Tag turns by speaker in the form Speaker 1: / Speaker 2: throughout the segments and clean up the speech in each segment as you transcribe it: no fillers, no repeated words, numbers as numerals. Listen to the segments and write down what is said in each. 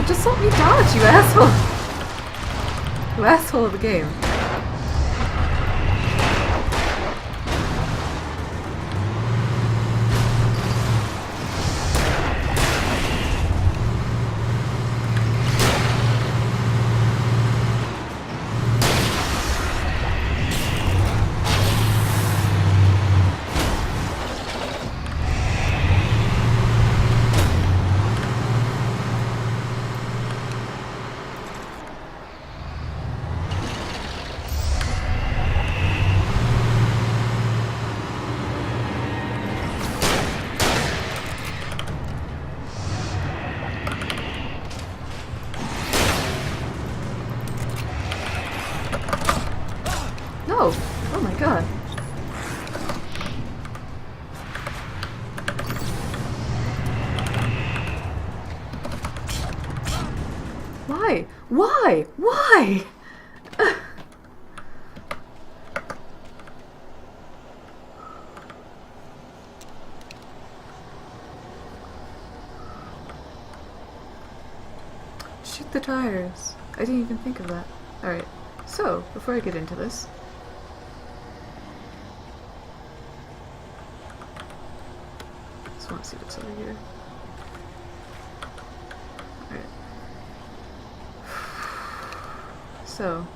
Speaker 1: just let me dodge, you asshole! You asshole of the game. No! Oh my god. Why? Why? Why? Shoot the tires. I didn't even think of that. Alright, so, before I get into this, just want to see what's over here. Alright. So,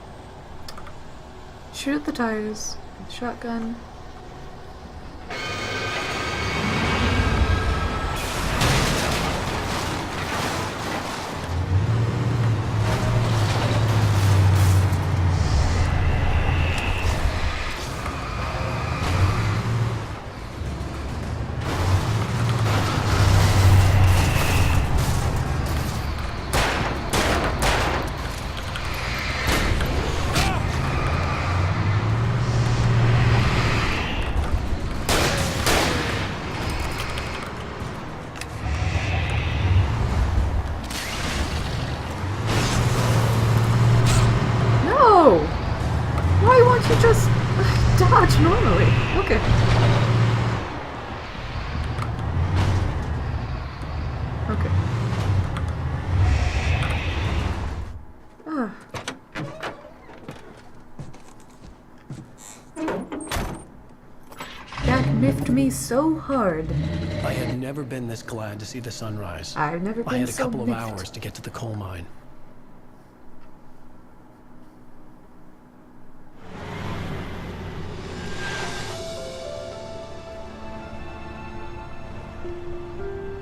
Speaker 1: shoot at the tires with a shotgun. Why won't you just dodge normally? Okay. Okay. That miffed me so hard.
Speaker 2: I had never been this glad to see the sunrise.
Speaker 1: I've never been
Speaker 2: I had a
Speaker 1: so
Speaker 2: couple of
Speaker 1: miffed.
Speaker 2: hours to get to the coal mine.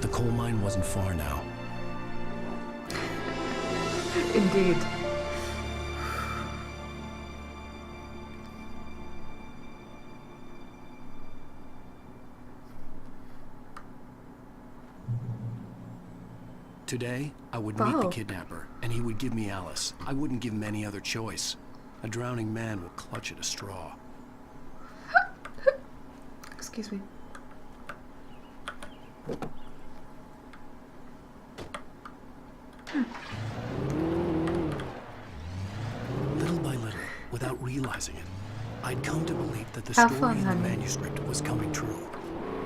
Speaker 2: The coal mine wasn't far now.
Speaker 1: Indeed.
Speaker 2: Today, I would meet the kidnapper, and he would give me Alice. I wouldn't give him any other choice. A drowning man will clutch at a straw.
Speaker 1: Excuse me.
Speaker 2: Little by little, without realizing it, I'd come to believe that the
Speaker 1: Have
Speaker 2: story
Speaker 1: fun,
Speaker 2: in the
Speaker 1: honey.
Speaker 2: manuscript was coming true.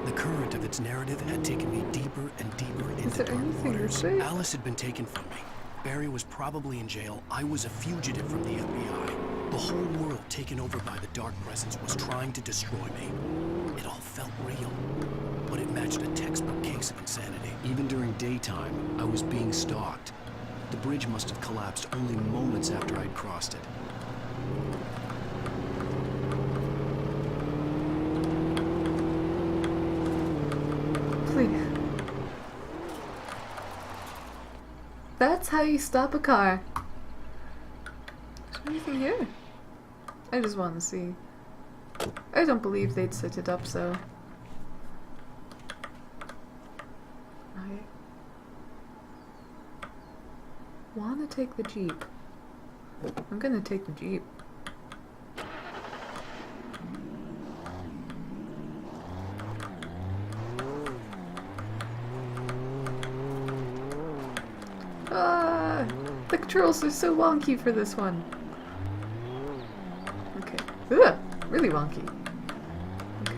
Speaker 2: The current of its narrative had taken me deeper and deeper into
Speaker 1: there
Speaker 2: dark
Speaker 1: anything to
Speaker 2: waters.
Speaker 1: say?
Speaker 2: Alice had been taken from me. Barry was probably in jail. I was a fugitive from the FBI. The whole world taken over by the Dark Presence was trying to destroy me. It all felt real, but it matched a textbook case of insanity. Even during daytime, I was being stalked. The bridge must have collapsed only moments after I'd crossed it.
Speaker 1: Please. That's how you stop a car. Is there anything here? I just want to see. I don't believe they'd set it up so. I want to take the Jeep. I'm gonna take the Jeep. The controls are so wonky for this one. Okay. Ugh, really wonky. Okay.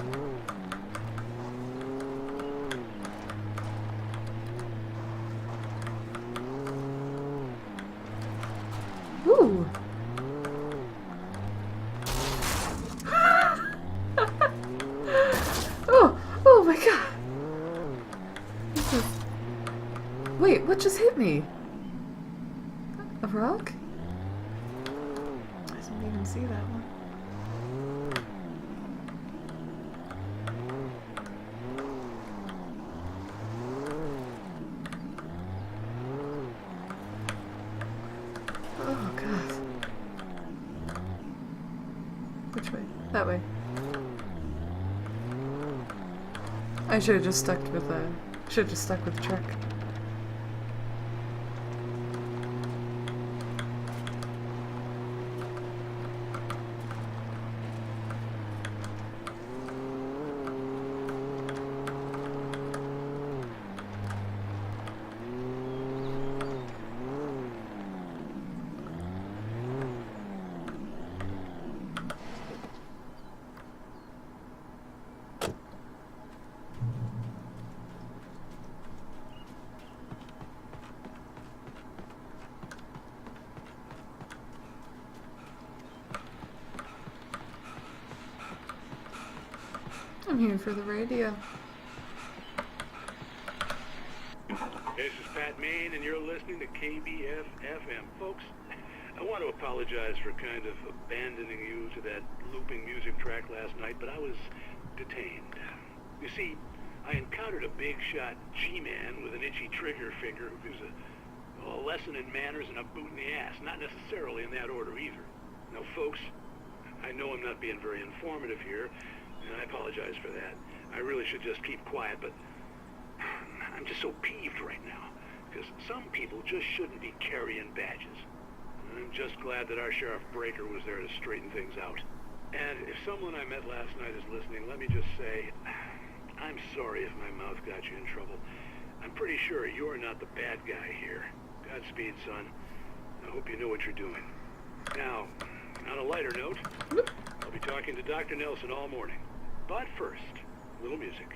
Speaker 1: Ooh! Oh! Oh my god! Wait, what just hit me? A rock? I didn't even see that one. Oh god. Which way? That way. I should have just stuck with the truck. I'm here for the radio.
Speaker 3: This is Pat Main, and you're listening to KBF-FM. Folks, I want to apologize for kind of abandoning you to that looping music track last night, but I was detained. You see, I encountered a big-shot G-man with an itchy trigger finger who gives a lesson in manners and a boot in the ass. Not necessarily in that order, either. Now, folks, I know I'm not being very informative here, and I apologize for that. I really should just keep quiet, but I'm just so peeved right now, because some people just shouldn't be carrying badges. I'm just glad that our Sheriff Breaker was there to straighten things out. And if someone I met last night is listening, let me just say, I'm sorry if my mouth got you in trouble. I'm pretty sure you're not the bad guy here. Godspeed, son. I hope you know what you're doing. Now, on a lighter note, I'll be talking to Dr. Nelson all morning. But first, a little music.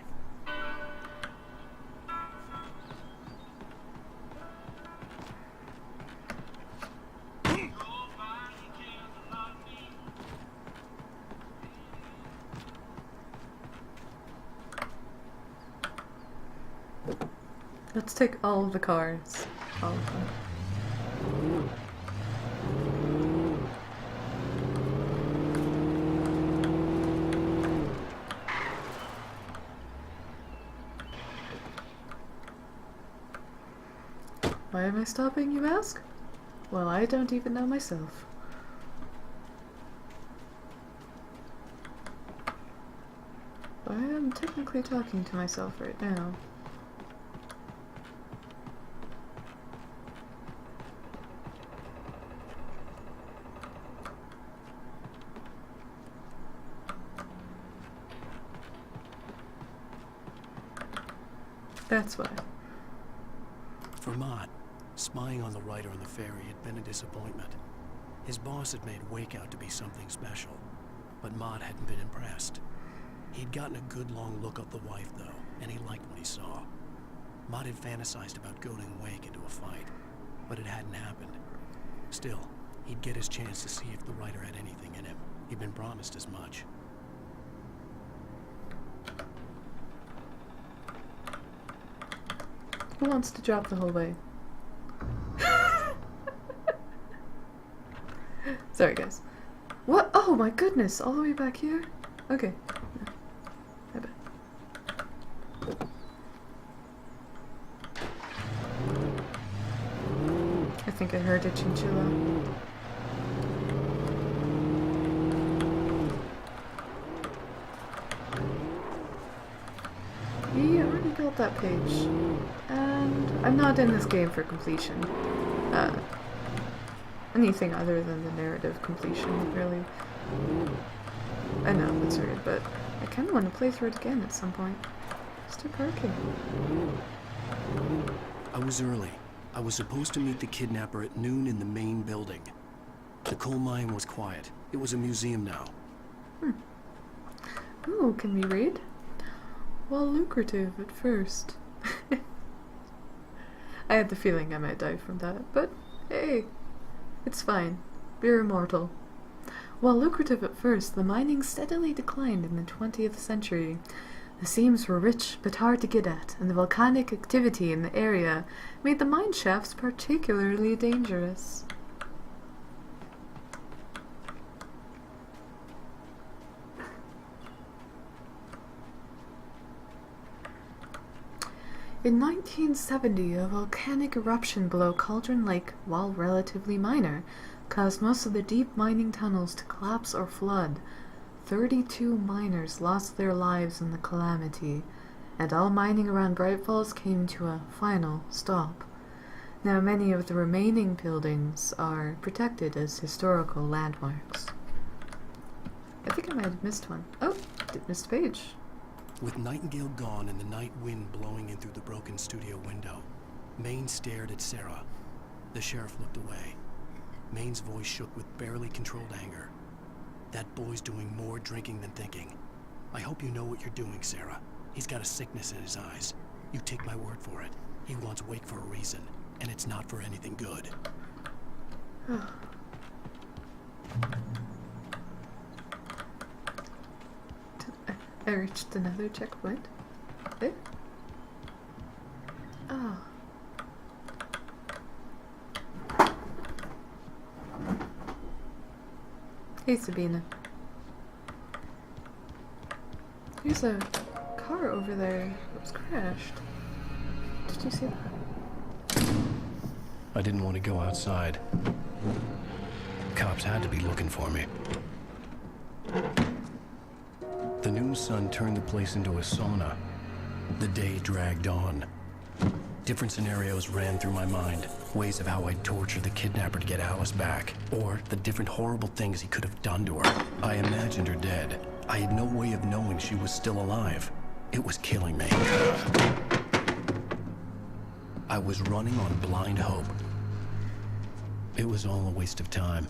Speaker 1: Let's take all of the cars. All of them. Why am I stopping, you ask? Well, I don't even know myself. I am technically talking to myself right now. That's why.
Speaker 2: For Mott, spying on the writer on the ferry had been a disappointment. His boss had made Wake out to be something special, but Mott hadn't been impressed. He'd gotten a good long look at the wife, though, and he liked what he saw. Mott had fantasized about goading Wake into a fight, but it hadn't happened. Still, he'd get his chance to see if the writer had anything in him. He'd been promised as much.
Speaker 1: Who wants to drop the whole way? Sorry, guys. What? Oh my goodness! All the way back here? Okay. I bet. I think I heard a chinchilla. We already built that page. And I'm not in this game for completion. Anything other than the narrative completion, really. I know, that's weird, but I kind of want to play through it again at some point. Still parking.
Speaker 2: I was early. I was supposed to meet the kidnapper at noon in the main building. The coal mine was quiet. It was a museum now.
Speaker 1: Ooh, can we read? Well, lucrative at first. I had the feeling I might die from that, but hey, It's fine. We're immortal. While lucrative at first, the mining steadily declined in the 20th century. The seams were rich but hard to get at, and the volcanic activity in the area made the mine shafts particularly dangerous. In 1970, a volcanic eruption below Cauldron Lake, while relatively minor, caused most of the deep mining tunnels to collapse or flood. 32 miners lost their lives in the calamity, and all mining around Bright Falls came to a final stop. Now many of the remaining buildings are protected as historical landmarks. I think I might have missed one. Oh, did miss a page.
Speaker 2: With Nightingale gone and the night wind blowing in through the broken studio window, Maine stared at Sarah. The sheriff looked away. Maine's voice shook with barely controlled anger. That boy's doing more drinking than thinking. I hope you know what you're doing, Sarah. He's got a sickness in his eyes. You take my word for it. He wants Wake for a reason, and it's not for anything good.
Speaker 1: I reached another checkpoint. There? Oh. Hey, Sabina. There's a car over there that was crashed. Did you see that?
Speaker 2: I didn't want to go outside. Cops had to be looking for me. The noon sun turned the place into a sauna. The day dragged on. Different scenarios ran through my mind. Ways of how I'd torture the kidnapper to get Alice back. Or the different horrible things he could have done to her. I imagined her dead. I had no way of knowing she was still alive. It was killing me. I was running on blind hope. It was all a waste of time.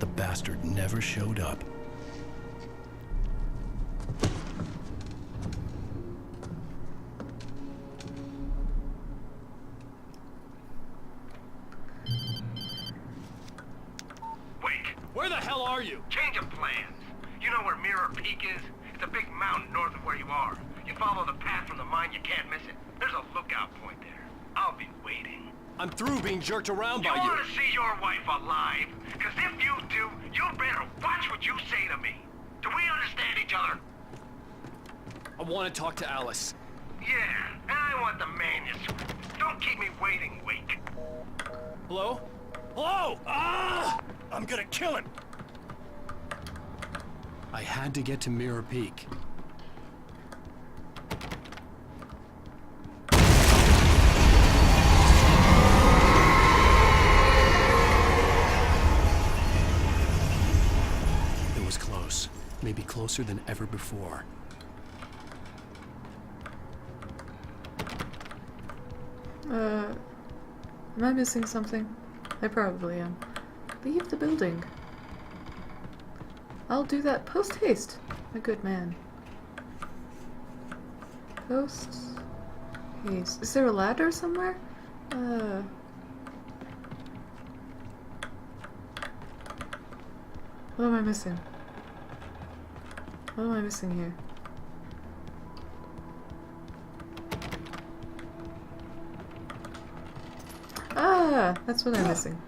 Speaker 2: The bastard never showed up. Where the hell are you?
Speaker 4: Change of plans. You know where Mirror Peak is? It's a big mountain north of where you are. You follow the path from the mine, you can't miss it. There's a lookout point there. I'll be waiting.
Speaker 2: I'm through being jerked around by
Speaker 4: You
Speaker 2: you.
Speaker 4: want to see your wife alive? Because if you do, you'd better watch what you say to me. Do we understand each other?
Speaker 2: I want to talk to Alice.
Speaker 4: Yeah, and I want the manuscript. Don't keep me waiting, Wake.
Speaker 2: Hello? Hello! Ah! I'm gonna kill him! I had to get to Mirror Peak. It was close. Maybe closer than ever before.
Speaker 1: Am I missing something? I probably am. Leave the building. I'll do that post-haste. A good man. Post-haste. Is there a ladder somewhere? What am I missing? What am I missing here? Ah! That's what I'm missing.